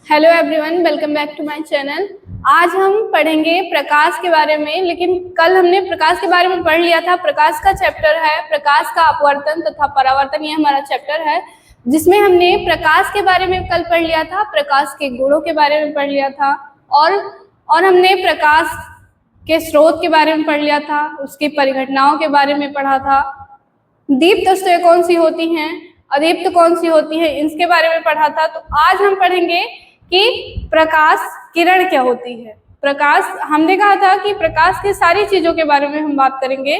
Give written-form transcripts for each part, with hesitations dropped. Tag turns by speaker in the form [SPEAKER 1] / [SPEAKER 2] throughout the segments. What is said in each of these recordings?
[SPEAKER 1] Hello everyone, welcome back to my channel. आज हम पढ़ेंगे प्रकाश के बारे में, लेकिन कल हमने प्रकाश के बारे में पढ़ लिया था। प्रकाश का चैप्टर है प्रकाश का अपवर्तन तथा परावर्तन, ये हमारा चैप्टर है जिसमें हमने प्रकाश के बारे में कल पढ़ लिया था, प्रकाश के गुणों के बारे में पढ़ लिया था और हमने प्रकाश के स्रोत के बारे में पढ़ लिया था, उसकी परिघटनाओं के बारे में पढ़ा था। दीप्त वस्तुएं कौन सी होती हैं, अदीप्त कौन सी होती है, इसके बारे में पढ़ा था। तो आज हम पढ़ेंगे कि प्रकाश किरण क्या होती है। प्रकाश, हमने कहा था कि प्रकाश की सारी चीजों के बारे में हम बात करेंगे,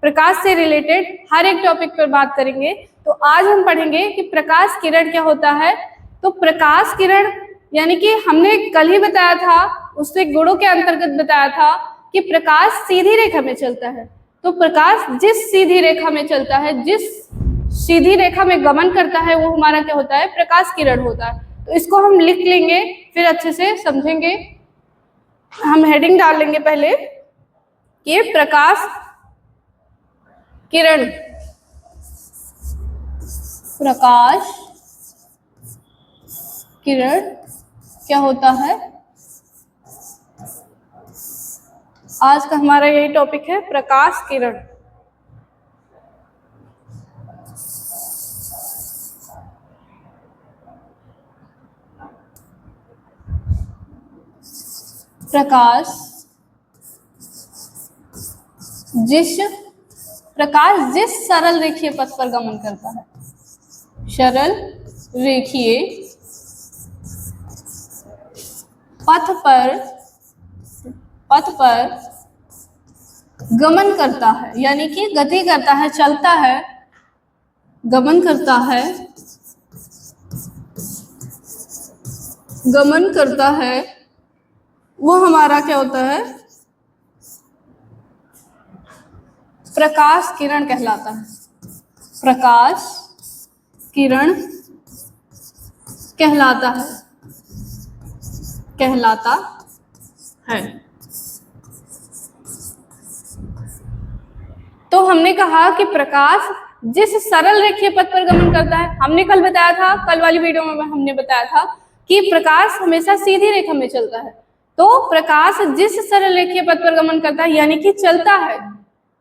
[SPEAKER 1] प्रकाश से रिलेटेड हर एक टॉपिक पर बात करेंगे। तो आज हम पढ़ेंगे कि प्रकाश किरण क्या होता है। तो प्रकाश किरण यानी कि हमने कल ही बताया था, उससे गुणों के अंतर्गत बताया था कि प्रकाश सीधी रेखा में चलता है। तो प्रकाश जिस सीधी रेखा में चलता है, जिस सीधी रेखा में गमन करता है, वो हमारा क्या होता है, प्रकाश किरण होता है। तो इसको हम लिख लेंगे, फिर अच्छे से समझेंगे। हम हेडिंग डाल लेंगे पहले कि प्रकाश किरण, प्रकाश किरण क्या होता है। आज का हमारा यही टॉपिक है, प्रकाश किरण। प्रकाश जिस सरल रेखीय पथ पर गमन करता है, सरल रेखीय पथ पर गमन करता है, यानी कि गति करता है, चलता है, गमन करता है, गमन करता है, वो हमारा क्या होता है, प्रकाश किरण कहलाता है। प्रकाश किरण कहलाता है। तो हमने कहा कि प्रकाश जिस सरल रेखीय पथ पर गमन करता है, हमने कल बताया था, कल वाली वीडियो में हमने बताया था कि प्रकाश हमेशा सीधी रेखा में चलता है। तो प्रकाश जिस सरल रेखीय पथ पर गमन करता है, यानी कि चलता है,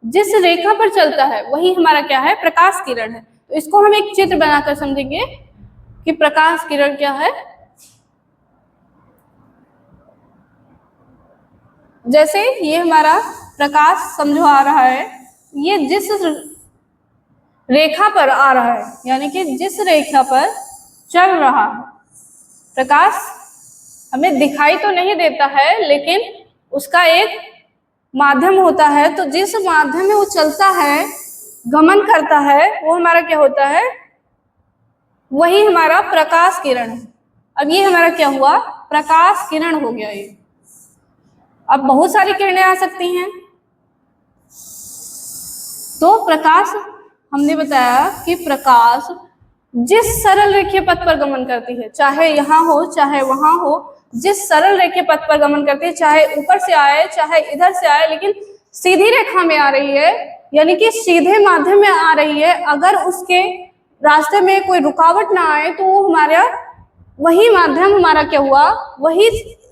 [SPEAKER 1] जिस रेखा पर चलता है, वही हमारा क्या है, प्रकाश किरण है। तो इसको हम एक चित्र बनाकर समझेंगे कि प्रकाश किरण क्या है। जैसे ये हमारा प्रकाश समझो आ रहा है, ये जिस रेखा पर आ रहा है, यानी कि जिस रेखा पर चल रहा है, प्रकाश हमें दिखाई तो नहीं देता है, लेकिन उसका एक माध्यम होता है। तो जिस माध्यम में वो चलता है, गमन करता है, वो हमारा क्या होता है, वही हमारा प्रकाश किरण है। अब ये हमारा क्या हुआ, प्रकाश किरण हो गया। ये अब बहुत सारी किरणें आ सकती हैं। तो प्रकाश, हमने बताया कि प्रकाश जिस सरल रेखीय पथ पर गमन करती है, चाहे यहाँ हो चाहे वहां हो, जिस सरल रेखीय पथ पर गमन करती है, चाहे ऊपर से आए चाहे इधर से आए, लेकिन सीधी रेखा में आ रही है, यानी कि सीधे माध्यम में आ रही है, अगर उसके रास्ते में कोई रुकावट ना आए, तो वो हमारा वही माध्यम हमारा क्या हुआ, वही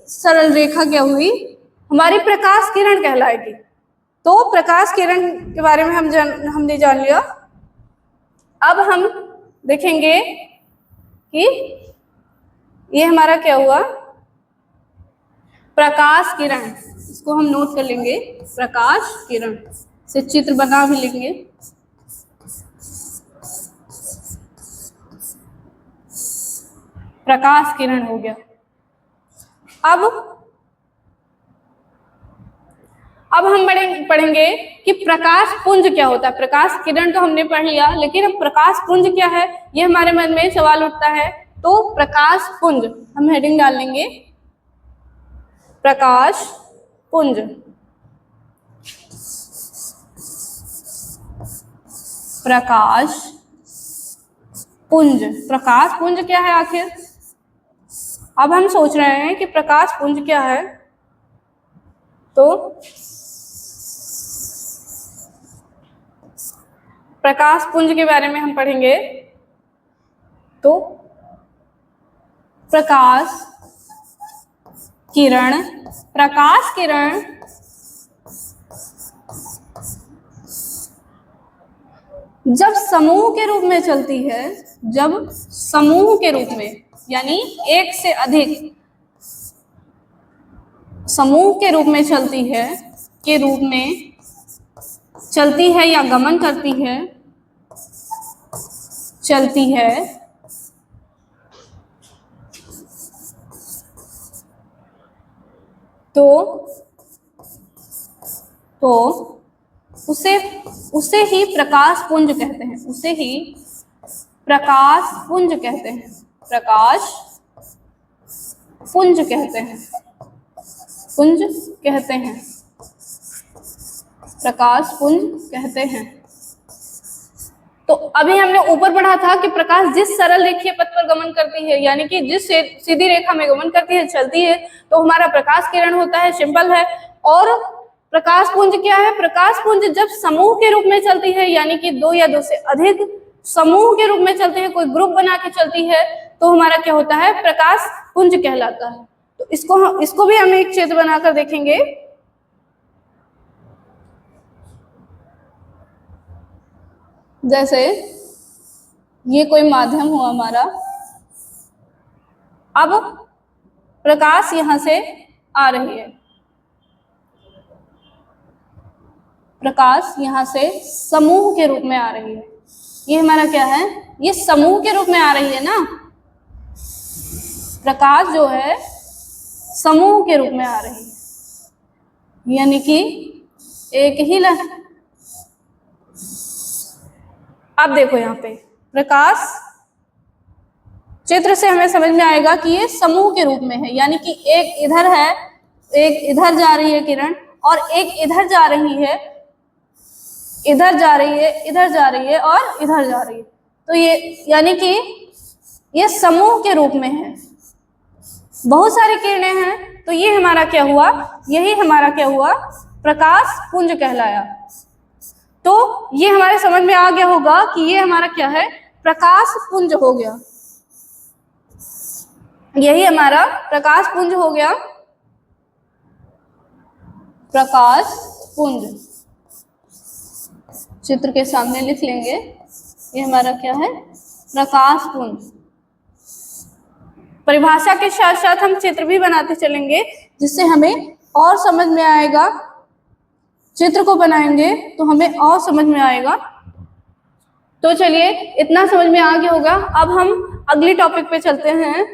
[SPEAKER 1] सरल रेखा क्या हुई, हमारी प्रकाश किरण कहलाएगी। तो प्रकाश किरण के बारे में हमने जान लिया। अब हम देखेंगे कि ये हमारा क्या हुआ, प्रकाश किरण। इसको हम नोट कर लेंगे, प्रकाश किरण से चित्र बना भी लेंगे। प्रकाश किरण हो गया। अब हम पढ़ेंगे कि प्रकाश पुंज क्या होता है। प्रकाश किरण तो हमने पढ़ लिया, लेकिन अब प्रकाश पुंज क्या है, ये हमारे मन में सवाल उठता है। तो प्रकाश पुंज हम हेडिंग डाल लेंगे, प्रकाश पुंज। प्रकाश पुंज, प्रकाश पुंज क्या है आखिर। अब हम सोच रहे हैं कि प्रकाश पुंज क्या है। तो प्रकाश पुंज के बारे में हम पढ़ेंगे। तो प्रकाश किरण, प्रकाश किरण जब समूह के रूप में चलती है, जब समूह के रूप में यानी एक से अधिक समूह के रूप में चलती है, के रूप में चलती है या गमन करती है, चलती है, तो उसे ही प्रकाश पुंज कहते हैं, उसे ही प्रकाश पुंज कहते हैं, प्रकाश पुंज कहते हैं, पुंज कहते हैं, प्रकाश पुंज कहते हैं। तो अभी हमने ऊपर पढ़ा था कि प्रकाश जिस सरल रेखीय पथ पर गमन करती है, यानी कि जिस सीधी रेखा में गमन करती है, चलती है, तो हमारा प्रकाश किरण होता है, सिंपल है। और प्रकाश पुंज क्या है? प्रकाश पुंज जब समूह के रूप में चलती है, यानी कि दो या दो से अधिक समूह के रूप में चलती है, कोई ग्रुप बना के चलती है, तो हमारा क्या होता है? प्रकाश पुंज कहलाता है। तो इसको भी हम एक चित्र बनाकर देखेंगे। जैसे ये कोई माध्यम हुआ हमारा, अब प्रकाश यहां से आ रही है, प्रकाश यहां से समूह के रूप में आ रही है। ये हमारा क्या है? ये समूह के रूप में आ रही है ना, प्रकाश जो है समूह के रूप में आ रही है, यानी कि एक ही अब देखो यहाँ पे प्रकाश चित्र से हमें समझ में आएगा कि ये समूह के रूप में है, यानी कि एक इधर है, एक इधर जा रही है किरण, और एक इधर जा रही है, इधर जा रही है, इधर जा रही है, और इधर जा रही है। तो ये यानी कि ये समूह के रूप में है, बहुत सारी किरणें हैं। तो ये हमारा क्या हुआ? यही हमारा क्या हुआ? प्रकाश पुंज कहलाया। तो ये हमारे समझ में आ गया होगा कि ये हमारा क्या है? प्रकाश पुंज हो गया, यही हमारा प्रकाश पुंज हो गया, प्रकाश पुंज। चित्र के सामने लिख लेंगे, ये हमारा क्या है? प्रकाश पुंज। परिभाषा के साथ साथ हम चित्र भी बनाते चलेंगे, जिससे हमें और समझ में आएगा। चित्र को बनाएंगे तो हमें और समझ में आएगा। तो चलिए, इतना समझ में आ गया होगा। अब हम अगली टॉपिक पे चलते हैं।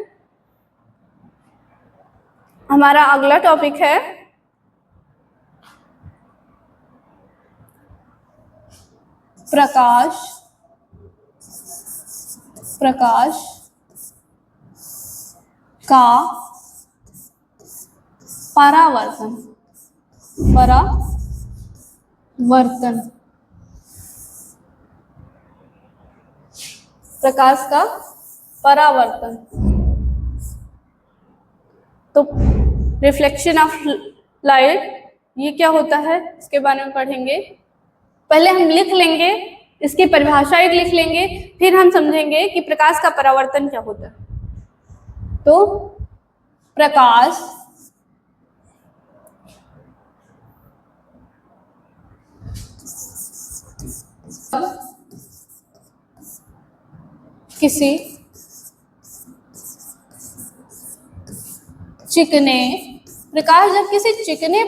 [SPEAKER 1] हमारा अगला टॉपिक है प्रकाश, प्रकाश का परावर्तन, परावर्तन, प्रकाश का परावर्तन। तो रिफ्लेक्शन ऑफ लाइट, ये क्या होता है, इसके बारे में पढ़ेंगे। पहले हम लिख लेंगे, इसकी परिभाषा एक लिख लेंगे, फिर हम समझेंगे कि प्रकाश का परावर्तन क्या होता है। तो प्रकाश किसी चिकने, प्रकाश जब किसी चिकने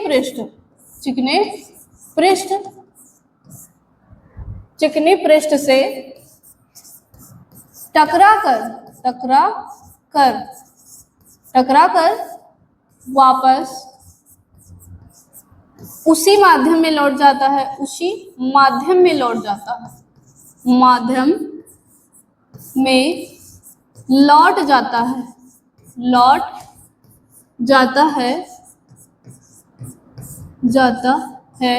[SPEAKER 1] पृष्ठ से टकरा कर वापस उसी माध्यम में लौट जाता है, उसी माध्यम में लौट जाता है, माध्यम में लौट जाता है,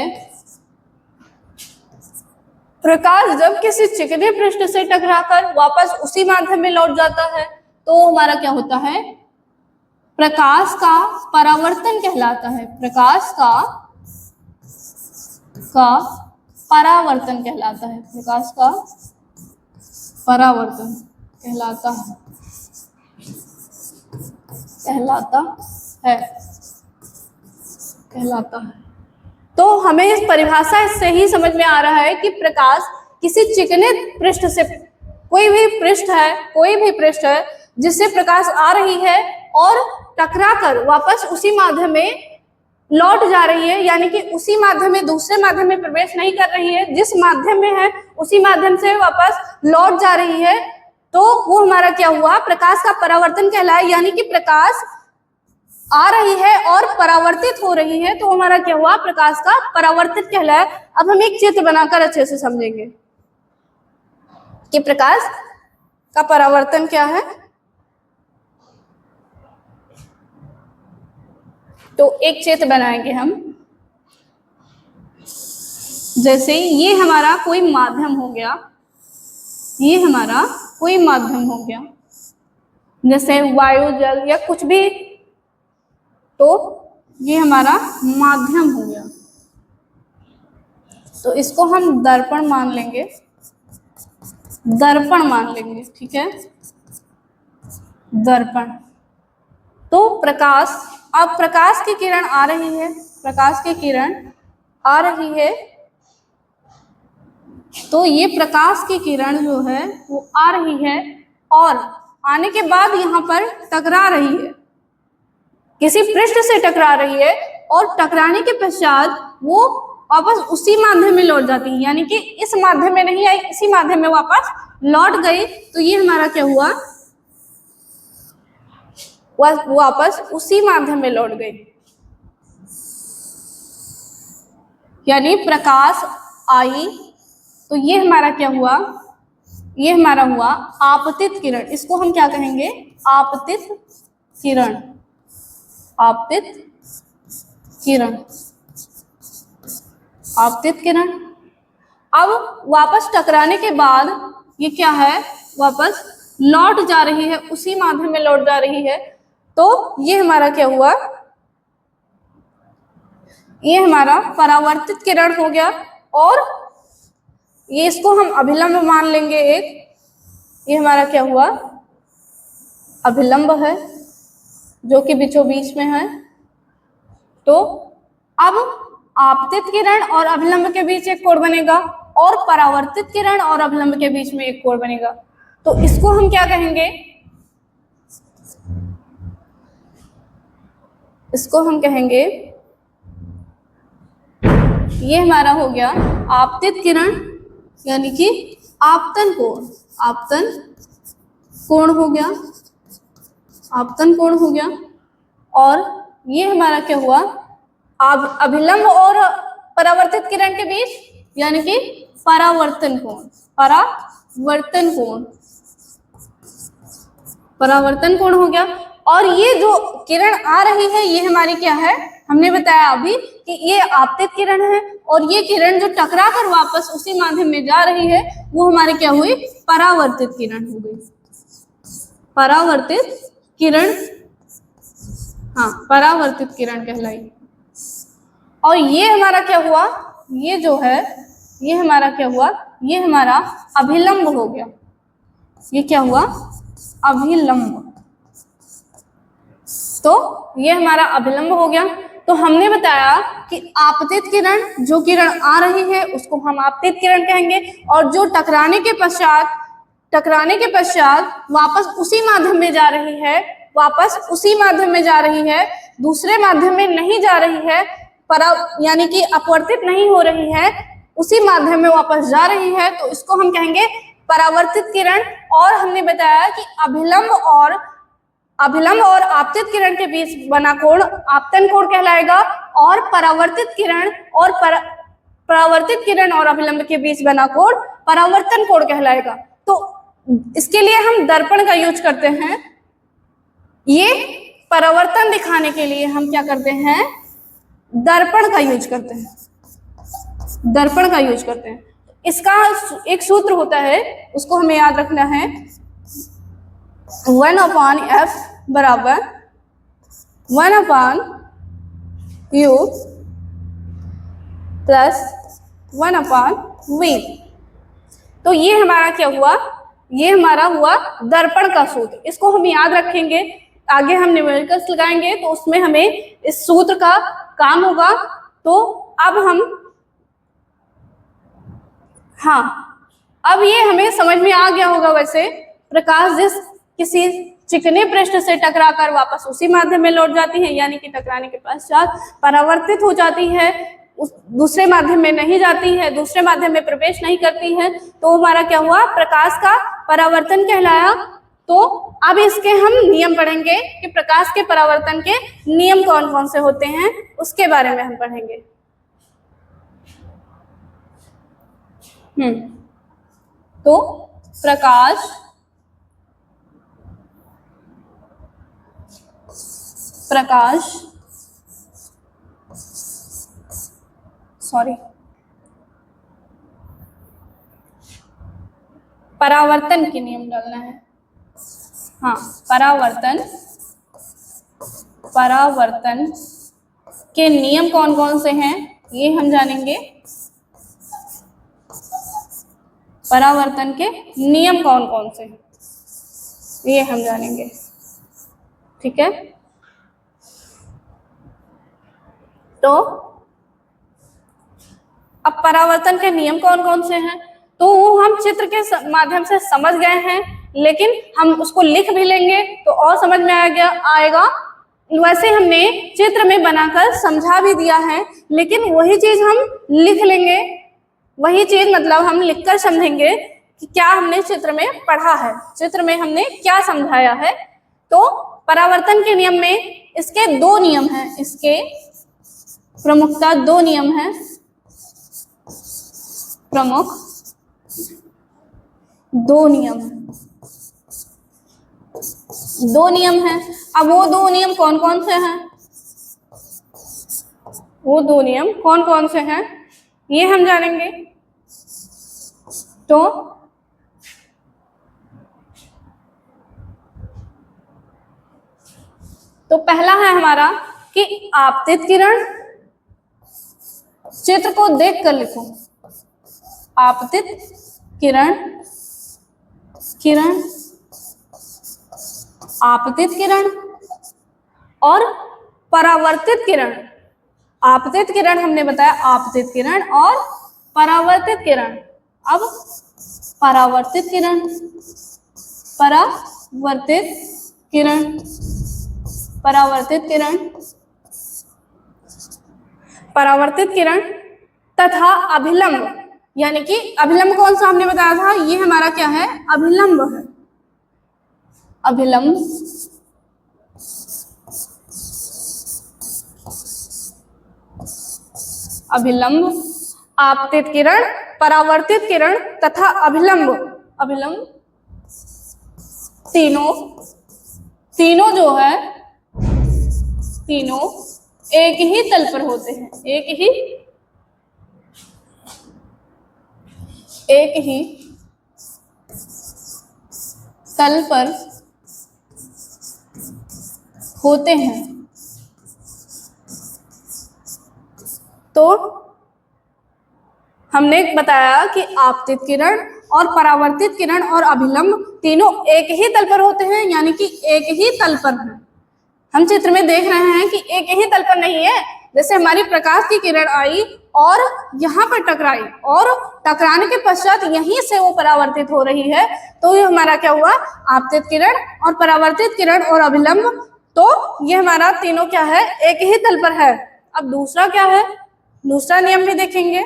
[SPEAKER 1] प्रकाश जब किसी चिकने पृष्ठ से टकराकर वापस उसी माध्यम में लौट जाता है, तो हमारा क्या होता है? प्रकाश का परावर्तन कहलाता है, प्रकाश का परावर्तन कहलाता है, प्रकाश का परावर्तन कहलाता है। कहलाता है। तो हमें इस परिभाषा से ही समझ में आ रहा है कि प्रकाश किसी चिकने पृष्ठ से, कोई भी पृष्ठ है जिससे प्रकाश आ रही है और टकराकर वापस उसी माध्यम में लौट जा रही है, यानी कि उसी माध्यम में दूसरे माध्यम में प्रवेश नहीं कर रही है, जिस माध्यम में है उसी माध्यम से वापस लौट जा रही है, तो वो हमारा क्या हुआ, प्रकाश का परावर्तन कहलाया। यानी कि प्रकाश आ रही है और परावर्तित हो रही है, तो हमारा क्या हुआ, प्रकाश का परावर्तित कहलाया। अब हम एक चित्र बनाकर अच्छे से समझेंगे कि प्रकाश का परावर्तन क्या है। तो एक चित्र बनाएंगे हम, जैसे ये हमारा कोई माध्यम हो गया, ये हमारा कोई माध्यम हो गया, जैसे वायु, जल या कुछ भी, तो ये हमारा माध्यम हो गया। तो इसको हम दर्पण मान लेंगे, ठीक है, दर्पण। तो प्रकाश, अब प्रकाश की किरण आ रही है, तो ये प्रकाश की किरण जो है वो आ रही है और आने के बाद यहाँ पर टकरा रही है, किसी पृष्ठ से टकरा रही है, और टकराने के पश्चात वो वापस उसी माध्यम में लौट जाती है, यानी कि इस माध्यम में नहीं आई, इसी माध्यम में वापस लौट गई। तो ये हमारा क्या हुआ, वापस उसी माध्यम में लौट गई, यानी प्रकाश आई, तो ये हमारा क्या हुआ, ये हमारा हुआ आपतित किरण। इसको हम क्या कहेंगे, आपतित किरण, आपतित किरण, आपतित किरण। अब वापस टकराने के बाद ये क्या है, वापस लौट जा रही है, उसी माध्यम में लौट जा रही है, तो ये हमारा क्या हुआ, ये हमारा परावर्तित किरण हो गया। और ये इसको हम अभिलंब मान लेंगे एक, ये हमारा क्या हुआ, अभिलंब है, जो कि बीचों बीच में है। तो अब आपतित किरण और अभिलंब के बीच एक कोण बनेगा, और परावर्तित किरण और अभिलंब के बीच में एक कोण बनेगा। तो इसको हम क्या कहेंगे, इसको हम कहेंगे, ये हमारा हो गया आपतित किरण, यानी कि आपतन कोण, आपतन कोण हो गया, आपतन कोण हो गया। और ये हमारा क्या हुआ, अभिलंब और परावर्तित किरण के बीच, यानी कि परावर्तन कोण, परावर्तन कोण, परावर्तन कोण हो गया। और ये जो किरण आ रही है ये हमारी क्या है, हमने बताया अभी कि ये आपतित किरण है, और ये किरण जो टकरा कर वापस उसी माध्यम में जा रही है वो हमारी क्या हुई, परावर्तित किरण हो गई, परावर्तित किरण, हाँ परावर्तित किरण कहलाई। और ये हमारा क्या हुआ, ये जो है ये हमारा क्या हुआ, ये हमारा अभिलंब हो गया, ये क्या हुआ, अभिलंब। तो ये हमारा अभिलंब हो गया। तो हमने बताया कि आपतित किरण, जो किरण आ रही है उसको हम आपतित किरण कहेंगे, और जो टकराने के पश्चात वापस उसी माध्यम में जा रही है, वापस उसी माध्यम में जा रही है, दूसरे माध्यम में नहीं जा रही है, यानी कि अपवर्तित नहीं हो रही है, उसी माध्यम में वापस जा रही है, तो इसको हम कहेंगे परावर्तित किरण। और हमने बताया कि अभिलंब और आपतित किरण के बीच बना कोण आपतन कोण कहलाएगा, और परावर्तित किरण और अभिलंब के बीच बना कोण परावर्तन कोण कहलाएगा। तो इसके लिए हम दर्पण का यूज करते हैं, ये परावर्तन दिखाने के लिए हम क्या करते हैं, दर्पण का यूज करते हैं, दर्पण का यूज करते हैं। इसका एक सूत्र होता है, उसको हमें याद रखना है, 1/f बराबर 1/u प्लस 1/v। तो ये हमारा क्या हुआ, ये हमारा हुआ दर्पण का सूत्र। इसको हम याद रखेंगे आगे हम न्यूमेरिकल्स लगाएंगे तो उसमें हमें इस सूत्र का काम होगा। तो अब हम, हाँ, अब ये हमें समझ में आ गया होगा। वैसे प्रकाश जिस किसी चिकने पृष्ठ से टकराकर वापस उसी माध्यम में लौट जाती है, यानी कि टकराने के पश्चात परावर्तित हो जाती है, उस दूसरे माध्यम में नहीं जाती है, दूसरे माध्यम में प्रवेश नहीं करती है, तो हमारा क्या हुआ, प्रकाश का परावर्तन कहलाया। तो अब इसके हम नियम पढ़ेंगे कि प्रकाश के परावर्तन के नियम कौन कौन से होते हैं, उसके बारे में हम पढ़ेंगे। तो परावर्तन के नियम डालना है। हाँ, परावर्तन के नियम कौन कौन से हैं ये हम जानेंगे। परावर्तन के नियम कौन कौन से हैं ये हम जानेंगे, ठीक है। तो अब परावर्तन के नियम कौन कौन से हैं तो वो हम चित्र के माध्यम से समझ गए हैं, लेकिन हम उसको लिख भी लेंगे तो और समझ में आएगा। वैसे हमने चित्र में बनाकर समझा भी दिया है, लेकिन वही चीज हम लिख लेंगे, वही चीज मतलब हम लिखकर समझेंगे कि क्या हमने चित्र में पढ़ा है, चित्र में हमने क्या समझाया है। तो परावर्तन के नियम में इसके दो नियम हैं, इसके प्रमुखता दो नियम हैं, प्रमुख दो नियम हैं। अब वो दो नियम कौन कौन से हैं, वो दो नियम कौन कौन से हैं ये हम जानेंगे। तो पहला है हमारा कि आपतित किरण, चित्र को देखकर लिखो, आपतित किरण, आपतित किरण और परावर्तित किरण। आपतित किरण हमने बताया, आपतित किरण और परावर्तित किरण। अब परावर्तित किरण, परावर्तित किरण तथा अभिलंब, यानी कि अभिलंब कौन सा हमने बताया था, ये हमारा क्या है, अभिलंब है। अभिलंब, आपतित किरण, परावर्तित किरण तथा अभिलंब तीनों जो है, तीनों एक ही तल पर होते हैं, एक ही तल पर होते हैं। तो हमने बताया कि आपतित किरण और परावर्तित किरण और अभिलंब तीनों एक ही तल पर होते हैं, यानी कि एक ही तल पर है। हम चित्र में देख रहे हैं कि एक ही तल पर नहीं है, जैसे हमारी प्रकाश की किरण आई और यहाँ पर टकराई और टकराने के पश्चात यहीं से वो परावर्तित हो रही है, तो ये हमारा क्या हुआ, आपतित किरण और परावर्तित किरण और अभिलंब। तो ये हमारा तीनों क्या है, एक ही तल पर है। अब दूसरा क्या है, दूसरा नियम भी देखेंगे।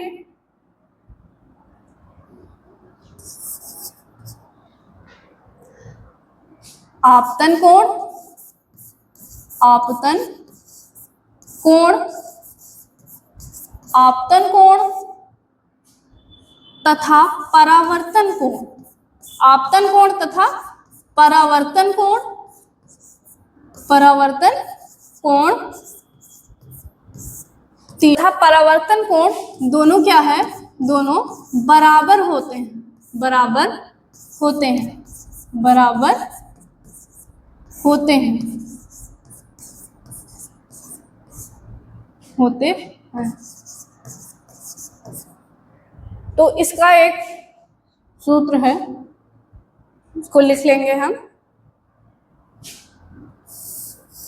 [SPEAKER 1] आपतन कोण तथा परावर्तन कोण, आपतन कोण तथा परावर्तन कोण दोनों क्या है, दोनों बराबर होते हैं, बराबर होते हैं। तो इसका एक सूत्र है, इसको लिख लेंगे हम।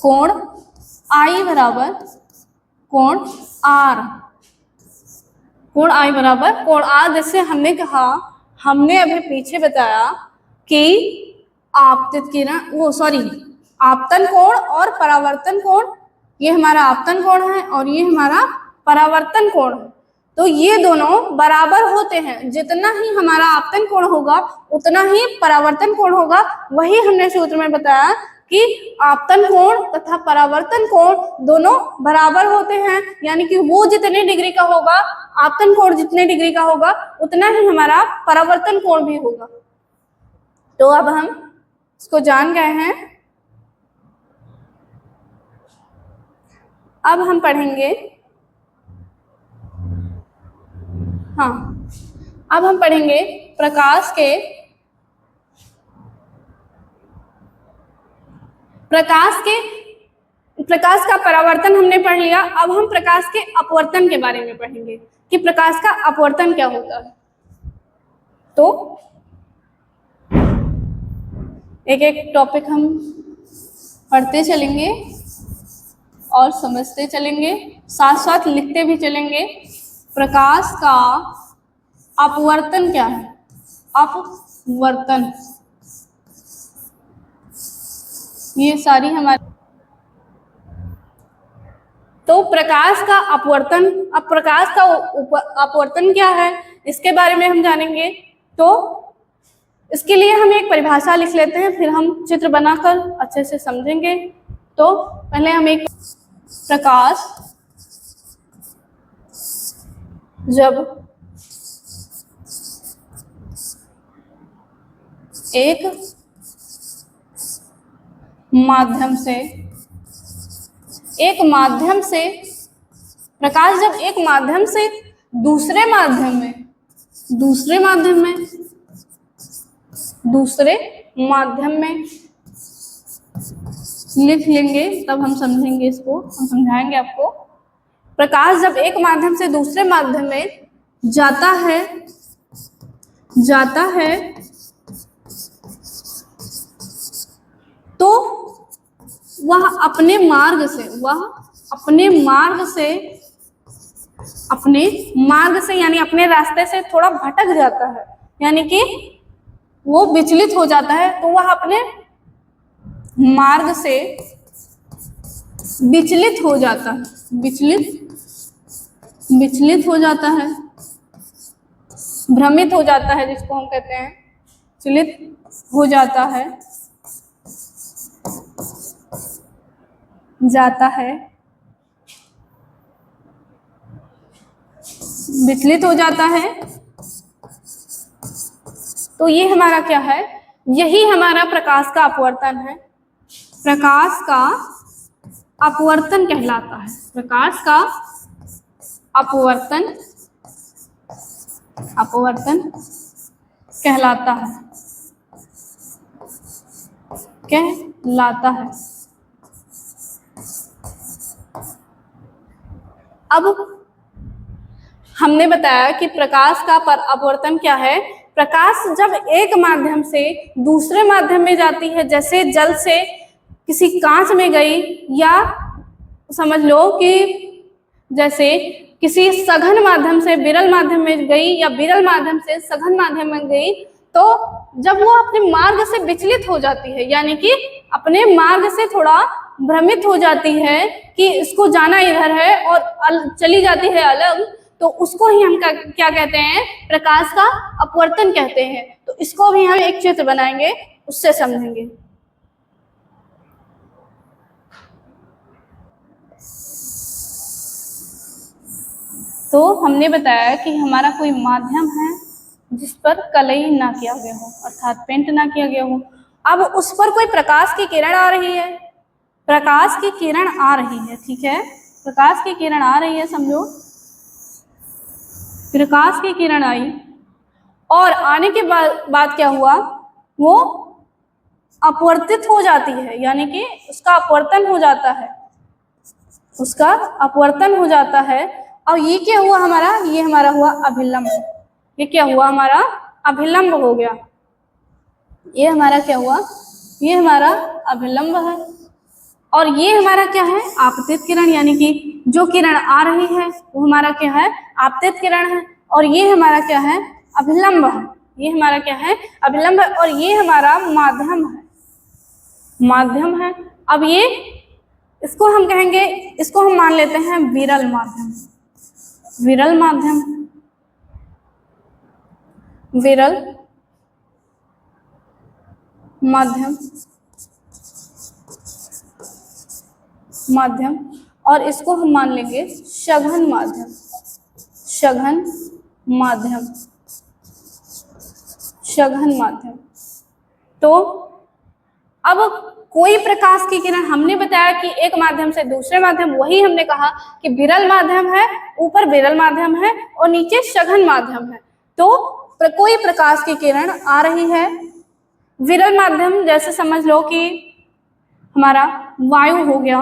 [SPEAKER 1] कोण आई बराबर कोण आर, कोण आई बराबर कोण आर। जैसे हमने कहा, हमने अभी पीछे बताया कि आपतित किरण, वो सॉरी, आपतन कोण और परावर्तन कोण, ये हमारा आपतन कोण है और ये हमारा परावर्तन कोण है। तो ये दोनों बराबर होते हैं, जितना ही हमारा आपतन कोण होगा उतना ही परावर्तन कोण होगा। वही हमने सूत्र में बताया कि आपतन कोण तथा परावर्तन कोण दोनों बराबर होते हैं, यानी कि वो जितने डिग्री का होगा, आपतन कोण जितने डिग्री का होगा उतना ही हमारा परावर्तन कोण भी होगा। तो अब हम इसको जान गए हैं। अब हम पढ़ेंगे, हाँ, अब हम पढ़ेंगे प्रकाश का परावर्तन हमने पढ़ लिया। अब हम प्रकाश के अपवर्तन के बारे में पढ़ेंगे कि प्रकाश का अपवर्तन क्या होता है। तो एक एक टॉपिक हम पढ़ते चलेंगे और समझते चलेंगे, साथ साथ लिखते भी चलेंगे। प्रकाश का अपवर्तन क्या है? अपवर्तन, ये सारी हमारी। तो प्रकाश का अपवर्तन, अब प्रकाश का अपवर्तन क्या है इसके बारे में हम जानेंगे। तो इसके लिए हम एक परिभाषा लिख लेते हैं, फिर हम चित्र बनाकर अच्छे से समझेंगे। तो पहले हम एक, प्रकाश जब एक माध्यम से प्रकाश जब एक माध्यम से दूसरे माध्यम में लिख लेंगे, तब हम समझेंगे इसको, हम समझाएंगे आपको। प्रकाश जब एक माध्यम से दूसरे माध्यम में जाता है तो वह अपने मार्ग से यानी अपने रास्ते से थोड़ा भटक जाता है, यानी कि वो विचलित हो जाता है। तो वह अपने मार्ग से विचलित हो जाता है, विचलित हो जाता है, भ्रमित हो जाता है, जिसको हम कहते हैं विचलित हो जाता है, विचलित हो जाता है। तो ये हमारा क्या है? यही हमारा प्रकाश का अपवर्तन है, प्रकाश का अपवर्तन कहलाता है। प्रकाश का अपवर्तन कहलाता है। अब हमने बताया कि प्रकाश का अपवर्तन क्या है। प्रकाश जब एक माध्यम से दूसरे माध्यम में जाती है, जैसे जल से किसी कांच में गई, या समझ लो कि जैसे किसी सघन माध्यम से विरल माध्यम में गई, या विरल माध्यम से सघन माध्यम में गई, तो जब वो अपने मार्ग से विचलित हो जाती है, यानी कि अपने मार्ग से थोड़ा भ्रमित हो जाती है कि इसको जाना इधर है और चली जाती है अलग, तो उसको ही हम क्या कहते हैं? प्रकाश का अपवर्तन कहते हैं। तो इसको भी हम एक चित्र बनाएंगे, उससे समझेंगे। तो हमने बताया कि हमारा कोई माध्यम है जिस पर कलई ना किया गया हो, अर्थात पेंट ना किया गया हो। अब उस पर कोई प्रकाश की किरण आ रही है, ठीक है, प्रकाश की किरण आ रही है, समझो। प्रकाश की किरण आई और आने के बाद क्या हुआ? वो अपवर्तित हो जाती है, यानी कि उसका अपवर्तन हो जाता है। और ये क्या हुआ हमारा? ये हमारा हुआ अभिलंब। ये क्या हुआ? हमारा अभिलंब हो गया। ये हमारा क्या हुआ? ये हमारा अभिलंब है। और ये हमारा क्या है, आपतित किरण, यानी कि जो किरण आ रही है वो हमारा क्या है, आपतित किरण है। और ये हमारा क्या है, अभिलंब है। ये हमारा क्या है, अभिलंब है। और ये हमारा माध्यम है, माध्यम है। अब ये इसको हम कहेंगे, इसको हम मान लेते हैं विरल माध्यम, विरल माध्यम, विरल माध्यम, माध्यम। और इसको हम मान लेंगे सघन माध्यम, सघन माध्यम, सघन माध्यम। तो अब कोई प्रकाश की किरण, हमने बताया कि एक माध्यम से दूसरे माध्यम, वही हमने कहा कि विरल माध्यम है, ऊपर विरल माध्यम है और नीचे सघन माध्यम है। तो कोई प्रकाश की किरण आ रही है, विरल माध्यम जैसे समझ लो कि हमारा वायु हो गया,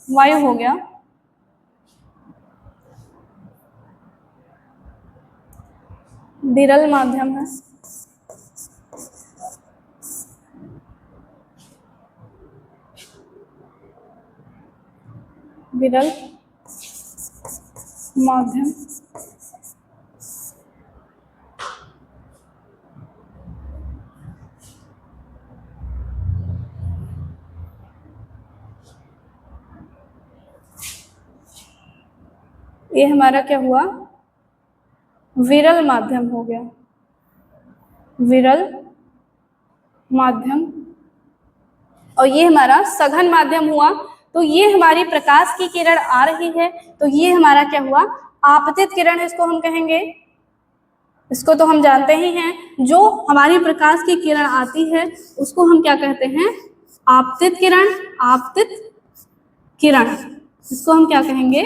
[SPEAKER 1] वायु हो गया, विरल माध्यम है। विरल माध्यम। ये हमारा क्या हुआ, विरल माध्यम हो गया, विरल माध्यम। और ये हमारा सघन माध्यम हुआ। तो ये हमारी प्रकाश की किरण आ रही है, तो ये हमारा क्या हुआ, आपतित किरण इसको हम कहेंगे। इसको तो हम जानते ही हैं, जो हमारी प्रकाश की किरण आती है उसको हम क्या कहते हैं, आपतित किरण, आपतित किरण, इसको हम क्या कहेंगे,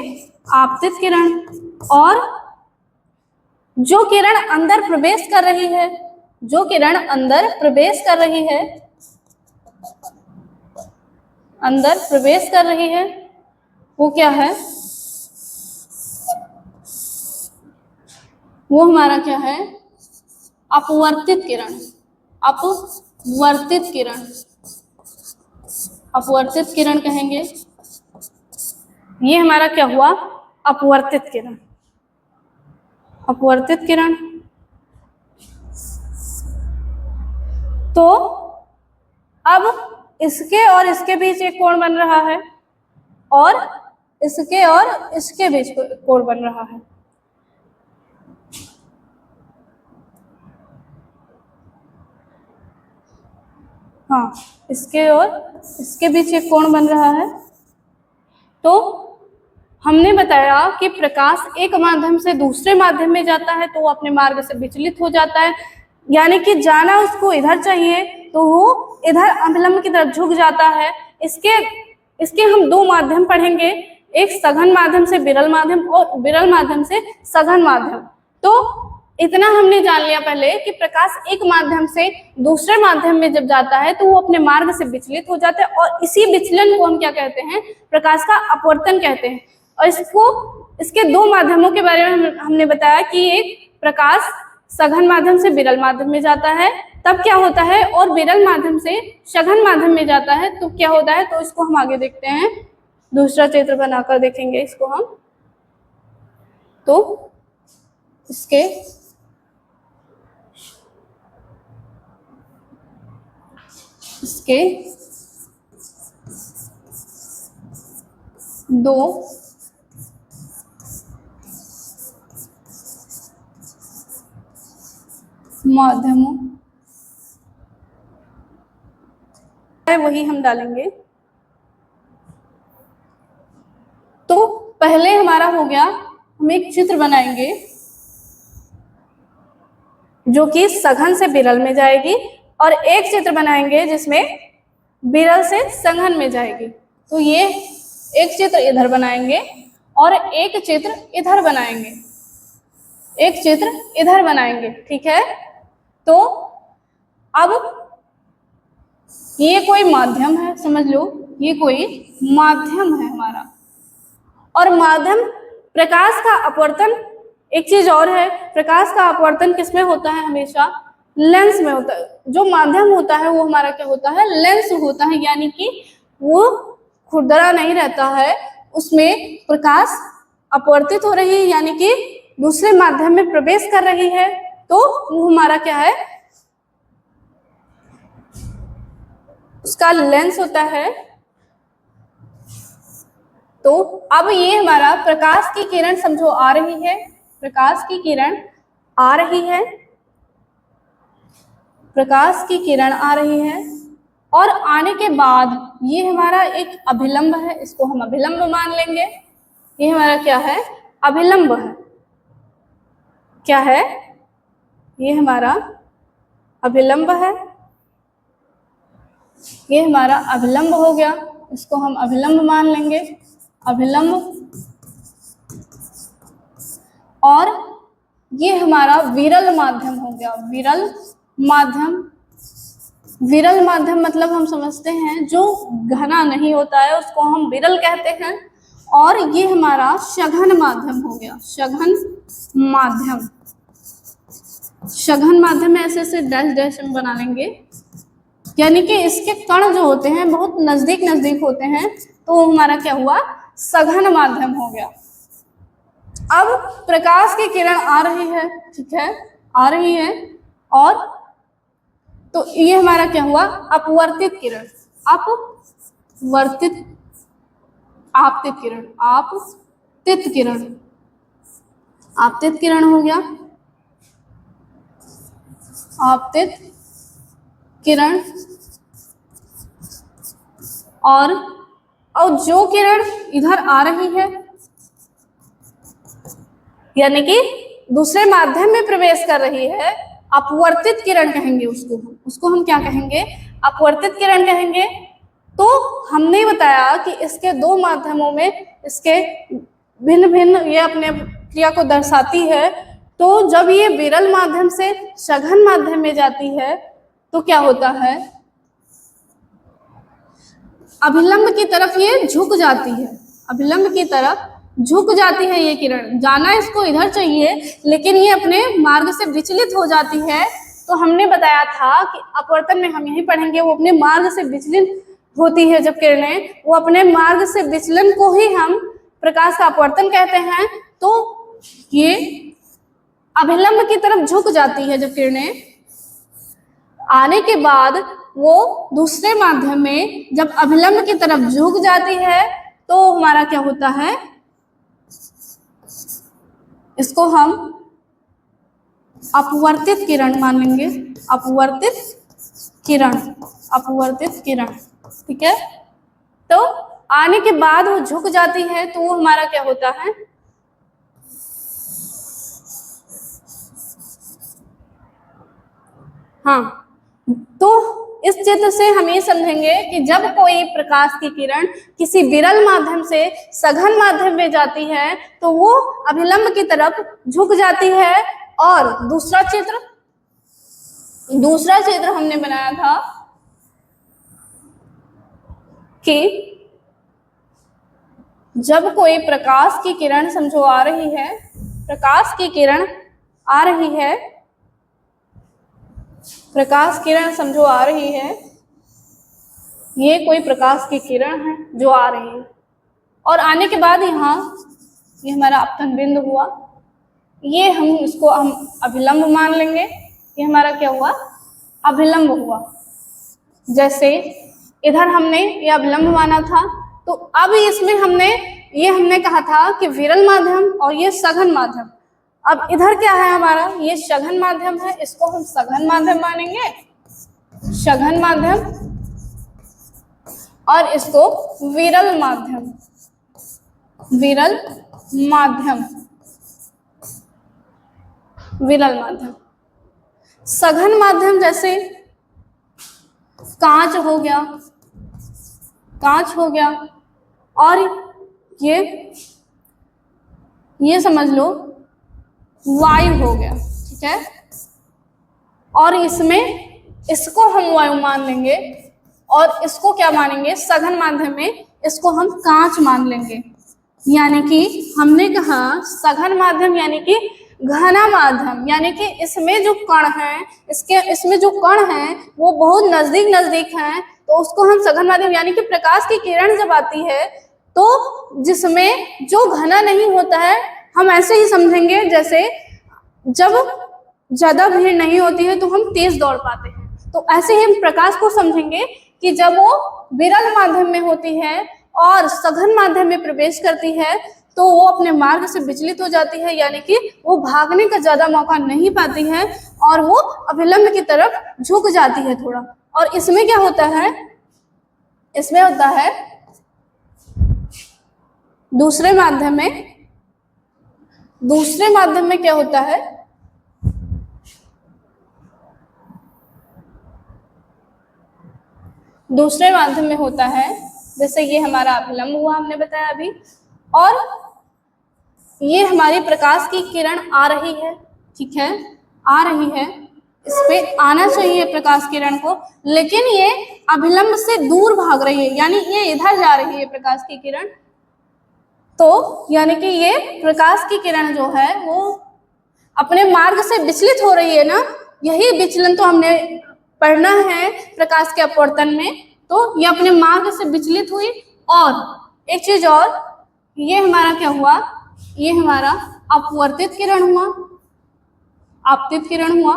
[SPEAKER 1] आपतित किरण। और जो किरण अंदर प्रवेश कर रही है, जो किरण अंदर प्रवेश कर रही है, अंदर प्रवेश कर रही है, वो क्या है, वो हमारा क्या है, अपवर्तित किरण, अपवर्तित किरण, अपवर्तित किरण कहेंगे। ये हमारा क्या हुआ, अपवर्तित किरण, अपवर्तित किरण। तो अब इसके और इसके बीच एक कोण बन रहा है, और इसके और इसके बीच कोण बन रहा है। हाँ, इसके और इसके बीच एक कोण बन रहा है। तो हमने बताया कि प्रकाश एक माध्यम से दूसरे माध्यम में जाता है तो वो अपने मार्ग से विचलित हो जाता है, यानी कि जाना उसको इधर चाहिए तो वो इधर अभिलंब की तरफ झुक जाता है। इसके हम दो माध्यम पढ़ेंगे, एक सघन माध्यम से विरल माध्यम और विरल माध्यम से सघन माध्यम। तो इतना हमने जान लिया पहले कि प्रकाश एक माध्यम से दूसरे माध्यम में जब जाता है तो वो अपने मार्ग से विचलित हो जाता है, और इसी विचलन को हम क्या कहते हैं, प्रकाश का अपवर्तन कहते हैं। और इसके दो माध्यमों के बारे में हमने बताया कि एक प्रकाश सघन माध्यम से विरल माध्यम में जाता है तब क्या होता है, और विरल माध्यम से सघन माध्यम में जाता है तो क्या होता है। तो इसको हम आगे देखते हैं, दूसरा चित्र बनाकर देखेंगे इसको हम। तो इसके दो माध्यमों वही हम डालेंगे। तो पहले हमारा हो गया, हम एक चित्र बनाएंगे जो कि सघन से विरल में जाएगी, और एक चित्र बनाएंगे जिसमें विरल से सघन में जाएगी। तो ये एक चित्र इधर बनाएंगे और एक चित्र इधर बनाएंगे, एक चित्र इधर बनाएंगे, ठीक है। तो अब ये कोई माध्यम है, समझ लो ये कोई माध्यम है हमारा। और माध्यम, प्रकाश का अपवर्तन, एक चीज और है, प्रकाश का अपवर्तन किसमें होता है, हमेशा लेंस में होता है। जो माध्यम होता है वो हमारा क्या होता है, लेंस होता है, यानी कि वो खुरदरा नहीं रहता है उसमें प्रकाश अपवर्तित हो रही है, यानी कि दूसरे माध्यम में प्रवेश कर रही है, तो वो हमारा क्या है, उसका लेंस होता है। तो अब ये हमारा प्रकाश की किरण समझो आ रही है, प्रकाश की किरण आ रही है, प्रकाश की किरण आ रही है, और आने के बाद ये हमारा एक अभिलंब है, इसको हम अभिलंब मान लेंगे। ये हमारा क्या है, अभिलंब है। क्या है, ये हमारा अभिलंब है, ये हमारा अभिलंब हो गया, इसको हम अभिलंब मान लेंगे, अभिलंब। और ये हमारा विरल माध्यम हो गया, विरल माध्यम। विरल माध्यम मतलब हम समझते हैं जो घना नहीं होता है उसको हम विरल कहते हैं। और ये हमारा सघन माध्यम हो गया, सघन माध्यम। सघन माध्यम में ऐसे ऐसे डैश डैश में बना लेंगे, यानी कि इसके कण जो होते हैं बहुत नजदीक नजदीक होते हैं, तो हमारा क्या हुआ, सघन माध्यम हो गया। अब प्रकाश की किरण आ रही है, ठीक है, आ रही है, और तो ये हमारा क्या हुआ, अपवर्तित किरण, अपवर्तित, आपतित किरण, आपतित किरण, आपतित किरण हो गया, आपतित किरण। और जो किरण इधर आ रही है, यानी कि दूसरे माध्यम में प्रवेश कर रही है, अपवर्तित किरण कहेंगे उसको हम क्या कहेंगे, अपवर्तित किरण कहेंगे। तो हमने बताया कि इसके दो माध्यमों में इसके भिन्न भिन्न ये अपने क्रिया को दर्शाती है। तो जब ये विरल माध्यम से सघन माध्यम में जाती है तो क्या होता है, अभिलंब की तरफ ये झुक जाती है, अभिलंब की तरफ झुक जाती है ये किरण। जाना इसको इधर चाहिए लेकिन ये अपने मार्ग से विचलित हो जाती है। तो हमने बताया था कि अपवर्तन में हम यही पढ़ेंगे, वो अपने मार्ग से विचलित होती है जब किरणें, वो अपने मार्ग से विचलन को ही हम प्रकाश का अपवर्तन कहते हैं। तो ये अभिलंब की तरफ झुक जाती है जब किरणें, आने के बाद वो दूसरे माध्यम में जब अभिलंब की तरफ झुक जाती है तो हमारा क्या होता है, इसको हम अपवर्तित किरण मान लेंगे, अपवर्तित किरण, अपवर्तित किरण, ठीक है। तो आने के बाद वो झुक जाती है तो वो हमारा क्या होता है, हाँ। तो इस चित्र से हम ये समझेंगे कि जब कोई प्रकाश की किरण किसी विरल माध्यम से सघन माध्यम में जाती है तो वो अभिलंब की तरफ झुक जाती है। और दूसरा चित्र हमने बनाया था कि जब कोई प्रकाश की किरण समझो आ रही है, प्रकाश की किरण आ रही है, प्रकाश किरण समझो आ रही है, ये कोई प्रकाश की किरण है जो आ रही है, और आने के बाद यहाँ ये हमारा अपतन बिंदु हुआ, ये इसको हम अभिलंब मान लेंगे। ये हमारा क्या हुआ, अभिलंब हुआ। जैसे इधर हमने ये अभिलंब माना था, तो अब इसमें हमने कहा था कि विरल माध्यम और ये सघन माध्यम। अब इधर क्या है हमारा, ये सघन माध्यम है, इसको हम सघन माध्यम मानेंगे, सघन माध्यम, और इसको विरल माध्यम, विरल माध्यम, विरल माध्यम। सघन माध्यम जैसे कांच हो गया, कांच हो गया, और ये समझ लो वायु हो गया, ठीक है। और इसको हम वायु मान लेंगे और इसको क्या मानेंगे, सघन माध्यम में इसको हम कांच मान लेंगे। यानी कि हमने कहा सघन माध्यम यानी कि घना माध्यम, यानी कि इसमें जो कण हैं, इसमें जो कण हैं वो बहुत नजदीक नजदीक हैं, तो उसको हम सघन माध्यम, यानी कि प्रकाश की किरण जब आती है तो जिसमें जो घना नहीं होता है, हम ऐसे ही समझेंगे जैसे जब ज्यादा भीड़ नहीं होती है तो हम तेज दौड़ पाते हैं, तो ऐसे ही हम प्रकाश को समझेंगे कि जब वो विरल माध्यम में होती है और सघन माध्यम में प्रवेश करती है तो वो अपने मार्ग से विचलित हो जाती है, यानी कि वो भागने का ज्यादा मौका नहीं पाती है और वो अभिलंब की तरफ झुक जाती है थोड़ा। और इसमें क्या होता है, इसमें होता है दूसरे माध्यम में क्या होता है, दूसरे माध्यम में होता है जैसे ये हमारा अभिलंब हुआ, हमने बताया अभी, और ये हमारी प्रकाश की किरण आ रही है, ठीक है, आ रही है, इस पे आना चाहिए प्रकाश किरण को, लेकिन ये अभिलंब से दूर भाग रही है, यानी ये इधर जा रही है प्रकाश की किरण। तो यानी कि ये प्रकाश की किरण जो है वो अपने मार्ग से विचलित हो रही है ना, यही विचलन तो हमने पढ़ना है प्रकाश के अपवर्तन में। तो ये अपने मार्ग से विचलित हुई, और एक चीज और, ये हमारा क्या हुआ, ये हमारा अपवर्तित किरण हुआ, आपतित किरण हुआ,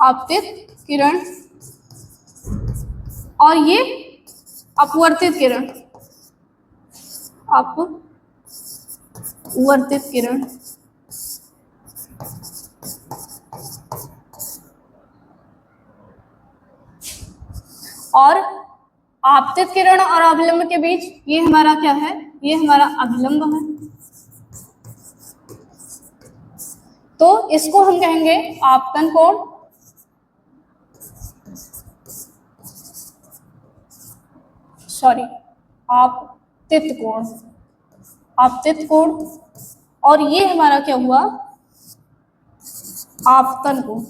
[SPEAKER 1] आपतित किरण, और ये अपवर्तित किरण, अपवर्तित किरण। और आपतित किरण और अभिलंब के बीच ये हमारा क्या है, ये हमारा अभिलंब है, तो इसको हम कहेंगे आपतन कोण, सॉरी आपतित कोण, आपतित कोण। और ये हमारा क्या हुआ, आपतन कोण।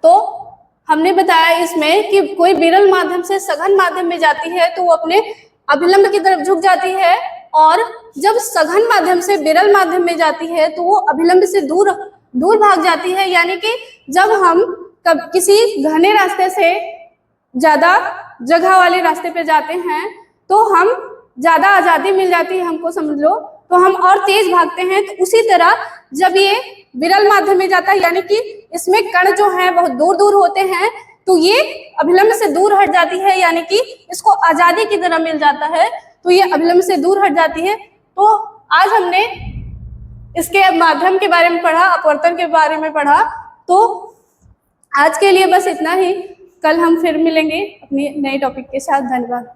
[SPEAKER 1] तो हमने बताया इसमें कि कोई विरल माध्यम से सघन माध्यम में जाती है तो वो अपने अभिलंब की तरफ झुक जाती है, और जब सघन माध्यम से विरल माध्यम में जाती है तो वो अभिलंब से दूर भाग जाती है, यानी कि जब हम किसी घने रास्ते से ज्यादा जगह वाले रास्ते पे जाते हैं तो हम ज्यादा आजादी मिल जाती है हमको, समझ लो, तो हम और तेज भागते हैं। तो उसी तरह जब ये विरल माध्यम में जाता है, यानी कि इसमें कण जो है बहुत दूर दूर होते हैं, तो ये अभिलंब से दूर हट जाती है, यानी कि इसको आजादी की तरह मिल जाता है, तो ये अभिलंब से दूर हट जाती है। तो आज हमने इसके माध्यम के बारे में पढ़ा, अपवर्तन के बारे में पढ़ा। तो आज के लिए बस इतना ही, कल हम फिर मिलेंगे अपनी नए टॉपिक के साथ। धन्यवाद।